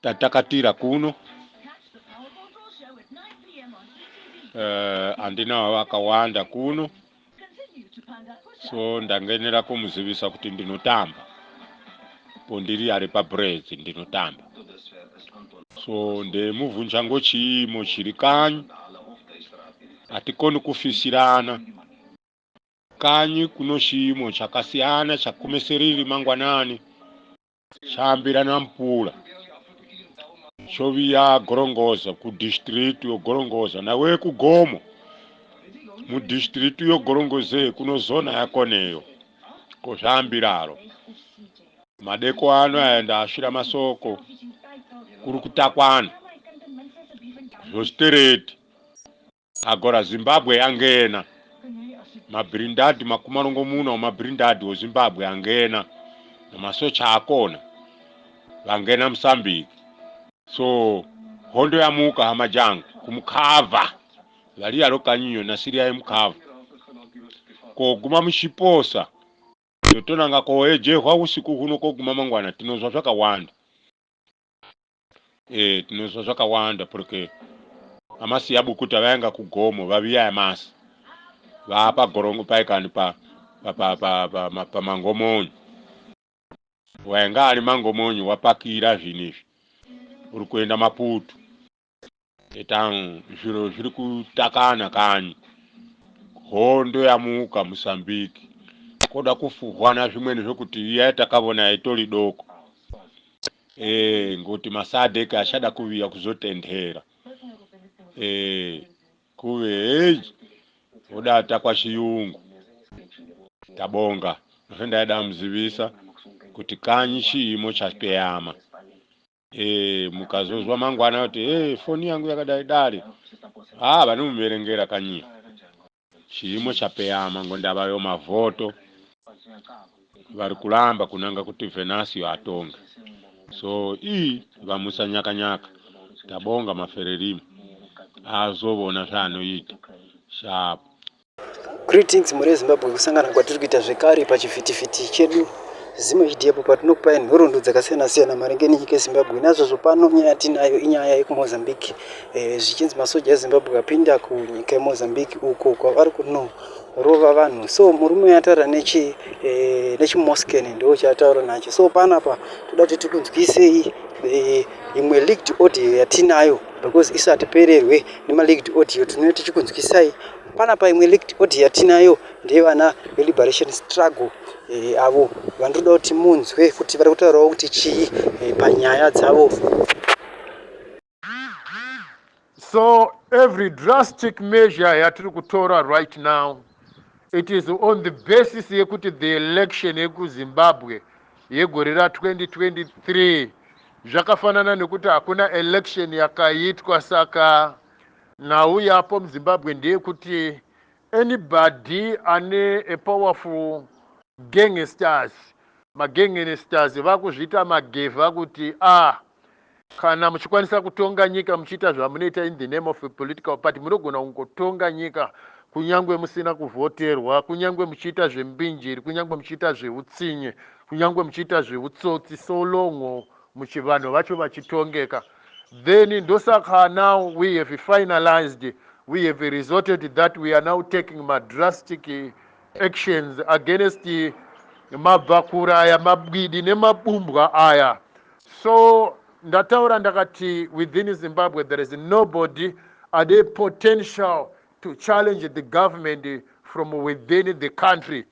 tatakatira kuno andina wakawanda kuno, so ndangenera kumuzivisa kuti ndinotamba pondiri ari pabrezi ndinotamba. So ndemuvunja ngochiimo chiri kanyi, hatikoni kufisirana. Kanyi kuno chiimo chakasiyana chakumeseriri mangwanani chambirana mpula choviya gorongoza ku district yo gorongoza nawe ku Gomo mu district yo gorongoze kuno zona yakoneyo ko zvambiraro madeko ano aenda ashira masoko kuri kutakwana zvostereti agora Zimbabwe yangena mabrindadi makumarongo muno mabrindadi wo Zimbabwe yangena namasocha akona vangena Mozambique. So hondo yamuka hamajangu kumukava vari yaro kanyinyo nasiri ya mukava koguma mushiposa yotonanga koejehwa usiku kuno koguma mangwana tinozwa zvakawanda. Tinozwa zvakawanda porque amasi yabukuta vayenga kuGomo vaviya yamasi vapa gorongo paikani pa mangomonyo wayenga ari mangomonyo wapakira zvinizvi uri kuenda Maputo. Zviro zviri kutakana kanyi, hondo yamuka Mozambique koda kufuhwana zvimweni zvokuti iya takavona itori doko ngoti masadeka achada kuviya kuzotendera kuve odata kwa chiyungu. Tabonga ndaida muzivisa kuti kanyi chiimo chapeyama. Mukazozwa mangwana kuti foni yangu yakadai dare vanomuverengera kanyi chiimo chapeyama ngondavayo mavhoto vari kulamba kunanga kuti Venasio atonga. So vamusa nyaka tabonga mafererimo azovona zvanoita sharp. Greetings muri Zimbabwe, kusangana kwatiri kuita zvekare pachivhitivhiti chedu Zim chidiepo patinokupai nhoroondo dzakasiyana-siyana maringe nenyika yeZimbabwe. Nazvozvo pano nyaya yatinayo inyaya yekumozambique. Zvichinzi masoja eZimbabwe apinda kunyika yeMozambique uko kwavari kunorova vanhu. So murume yataura nechimosken ndo chataura nacho. So panapa toda kuti tikunzwisei imwe leaked audio yatinayo because isati pererwe nema-leaked audio tinenge tichikunzwisai. Panapa imwe leaked audio yatinayo ndevana veLiberation Struggle avo vandoda kuti munzwe kuti vari kutaurawo kuti chii panyaya dzavo. So every drastic measure yatiri kutora right now, it is on the basis yekuti the election yekuZimbabwe yegore ra2023 zvakafanana nekuti hakuna election yakaitwa, saka nhau yapo muZimbabwe ndeyekuti anybody ane a powerful gangsters, magangsters vakuzviita magevha kuti kana muchikwanisa kutonga nyika muchiita zvamunoita in the name of a political party munogona kungotonga nyika kunyangwe musina kuvhoterwa, kunyangwe muchiita zvembinjiri, kunyangwe muchiita zveutsinye, kunyangwe muchiita zveutsotsi, so long vanhu vacho vachitongeka. Then ndosaka now we have finalized, we have resorted that we are now taking drastic actions against mabvakura aya, mabwidi nemabumbwa aya. So ndataura ndakati within Zimbabwe there is nobody at a potential to challenge the government from within the country.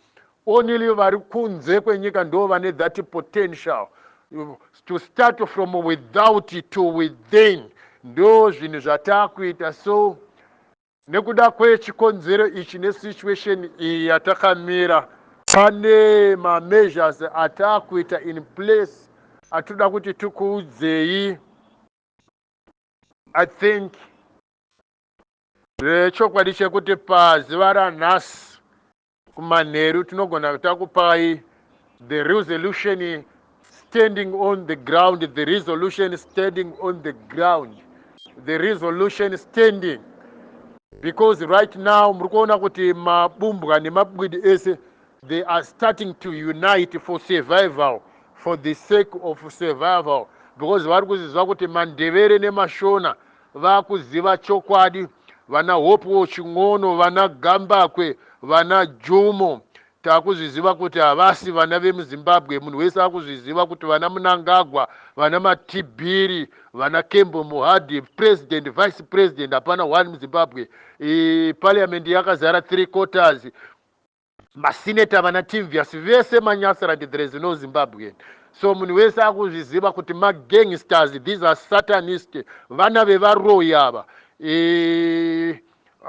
Only vari kunze kwenyika ndo vane that potential to start from without to within. Ndo zvinhu zvatakuita. So nekuda kwechikonzero ichi nesituation iyi yatakamira, pane measures atakuita in place atoda kuti tikuudzei. I think chokwadi chekuti pazuva ranhasi kumanheru tinogona takupai the resolution standing on the ground, the resolution standing on the ground, the resolution standing, because right now murikuona kuti mabumbwa nemabwidi ese they are starting to unite for survival, for the sake of survival. because vari kuziziva kuti mandevere nemashona vakuziva chokwadi. Vana Hopewo Ching'ono, vana Gambakwe, vana Jumo takuzviziva kuti havasi vana vemuZimbabwe. Munhu wese akuzviziva kuti vana Mnangagwa, vana Matibiri, vana Kembo Muhadhi, president, vice president, hapana one muZimbabwe. Parliament yakazara 3/4. Masineta vana Timvias vese Manyasarand, there is no Zimbabwean. So munhu wese akuzviziva kuti magangsters, these are satanists, vana vevaroyi ava.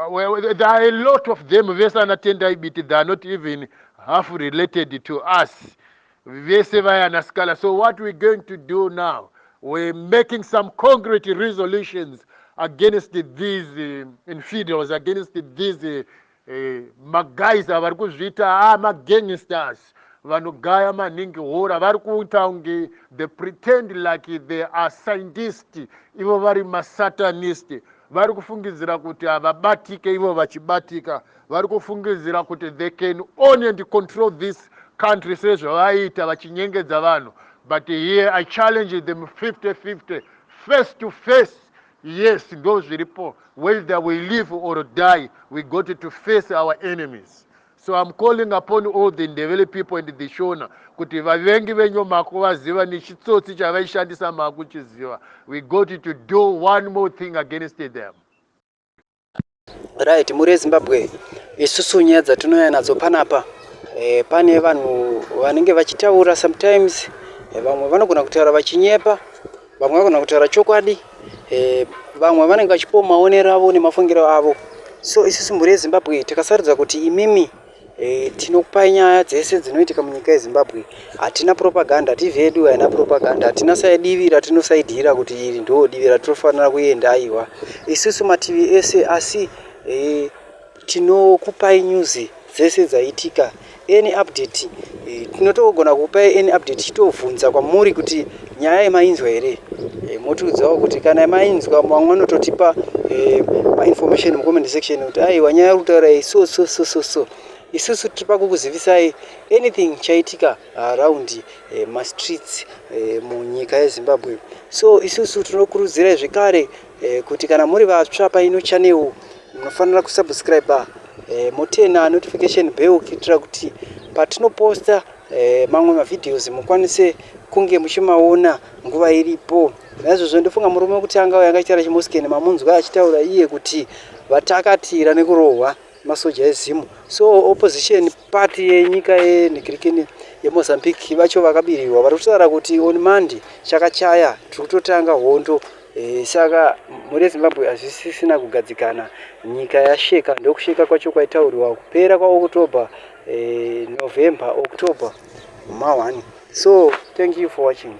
Well, there are a lot of them. They are not even half related to us. So what we're going to do now, we're making some concrete resolutions against these infidels, against these guys vari kuzvita magangsters vanogaya maningi hora vari kuita unge they pretend like they are scientists, ivo vari masatanist. Vari kufungidzira kuti havabatike ivo vachibatika. Vari kufungidzira kuti they can own and control this country sezvavaita vachinyengedza vanhu. But here I challenge them 50-50, face to face. Yes, those people, whether we live or die, we got to face our enemies. So I'm calling upon all the Ndebele people in the Shona kuti vavengi venyu mako vaziva nechitsotsi chavaishandisa mako chiziva. We got to do one more thing against them. Right, muri Zimbabwe isusu nyaya dzatinoya nadzo panapa pane vanhu vanenge vachitaura sometimes, vamwe vanogona kutaura vachinyepa, vamwe vanogona kutaura chokwadi, vamwe vanenge vachipa maonero avo nemafungiro avo. So isusu muri Zimbabwe takasaridza kuti imimi tinokupai nyaya dzese dzinoitika munyika yeZimbabwe. Hatina propaganda, TV yedu haina propaganda, hatina saidivi ratinosaidhira kuti iri ndo divi ratinofanira kuenda. Aiwa, isusu maTV ese asi tinokupai news dzese dzaitika, any update. Tinotogona kupai any update chitovhunza kwamuri kuti nyaya yemainzwa here. Motiudzawo kuti kana yemainzwa vamwe vanototipa information mucomment section kuti aiwa nyaya yekutaura so. Isusu tiripa kukuzivisai anything chaitika around streets munyika yeZimbabwe. So isusu tinokurudzirai zvekare kuti kana muri vatsva paino channel munofanira kusubscribe, motena notification bell kuitira kuti patinoposta mamwe mavideos mukwanise kunge muchimaona nguva iripo. Naizvozvo ndofunga murume kuti anga yakaitira chimoskeni mamunzwa achitaura iye kuti vatakatira nekurohwa masoja ezimu. So opposition party yenyika yeNigrikini yeMozambique vacho vakabirirwa vari kutaura kuti on Monday chakachaya tiri kutotanga hondo. Saka muri Zimbabwe hazvisisina kugadzikana, nyika yasheka. Ndokusheka kwacho kwaitauriwa kupera kwaOctober, November, October, ma 1. So thank you for watching.